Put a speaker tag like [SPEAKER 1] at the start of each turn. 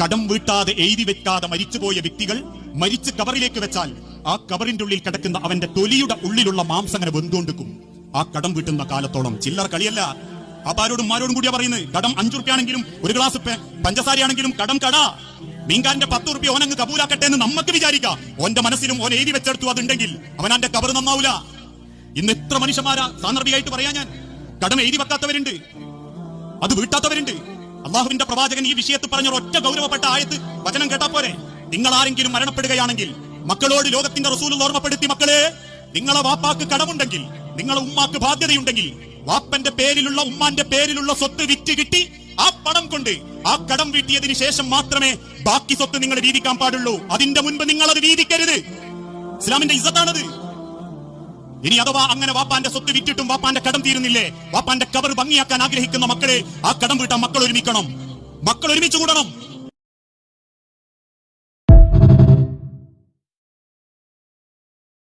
[SPEAKER 1] കടം വീട്ടാതെ എഴുതി വെക്കാതെ മരിച്ചുപോയ വ്യക്തികൾ മരിച്ച് കബറിലേക്ക് വെച്ചാൽ ആ കബറിന്റെ ഉള്ളിൽ കിടക്കുന്ന അവന്റെ തൊലിയുടെ ഉള്ളിലുള്ള മാംസം അങ്ങനെ വെന്തുകൊണ്ടിരിക്കും. ആ കടം വീട്ടുന്ന കാലത്തോളം. ചില്ലറ കളിയല്ല. അപ്പാരോടും മാരോടും കൂടിയാ പറയുന്നത്. കടം 5 റുപ്യാണെങ്കിലും 1 ഗ്ലാസ് പഞ്ചസാരയാണെങ്കിലും കടം കടാ. മീൻകാരന്റെ 10 റുപ്യ ഓനങ്ങ് കബൂലാക്കട്ടെ എന്ന് നമുക്ക് വിചാരിക്കാം. ഓന്റെ മനസ്സിലും ഓൻ എഴുതി വെച്ചെടുത്തു അതുണ്ടെങ്കിൽ അവനാന്റെ കബർ നന്നാവൂല. ഇന്ന് എത്ര മനുഷ്യന്മാരാ സാന്ദർഭികമായിട്ട് പറയാ ഞാൻ. കടം എഴുതി വെക്കാത്തവരുണ്ട്, അത് വീട്ടാത്തവരുണ്ട്. അള്ളാഹുവിന്റെ പ്രവാചകൻ ഈ വിഷയത്തിൽ പറഞ്ഞ ഒറ്റ ഗൗരവപ്പെട്ട ആയത്ത് വചനം കേട്ടാ പോരെ. നിങ്ങൾ ആരെങ്കിലും മരണപ്പെടുകയാണെങ്കിൽ മക്കളോട് ലോകത്തിന്റെ റസൂൽ ഓർമ്മപ്പെടുത്തി, മക്കളെ, നിങ്ങളെ വാപ്പാക്ക് കടമുണ്ടെങ്കിൽ, നിങ്ങളെ ഉമ്മാക്ക് ബാധ്യതയുണ്ടെങ്കിൽ, വാപ്പന്റെ പേരിലുള്ള ഉമ്മാന്റെ പേരിലുള്ള സ്വത്ത് വിറ്റ് കിട്ടി ആ പണം കൊണ്ട് ആ കടം വീട്ടിയതിന് ശേഷം മാത്രമേ ബാക്കി സ്വത്ത് നിങ്ങൾ വീതിക്കാൻ പാടുള്ളൂ. അതിന്റെ മുൻപ് നിങ്ങൾ അത് വീതിക്കരുത്. ഇസ്ലാമിന്റെ ഇസ്സത്താണത്. ഇനി അഥവാ അങ്ങനെ വാപ്പാന്റെ സ്വത്ത് വിറ്റിട്ടും വാപ്പാന്റെ കടം തീരുന്നില്ലേ, വാപ്പാന്റെ കബർ ഭംഗിയാക്കാൻ ആഗ്രഹിക്കുന്ന മക്കളെ, ആ കടം വീട്ടാൻ മക്കൾ ഒരുമിക്കണം, മക്കൾ ഒരുമിച്ച് കൂടണം.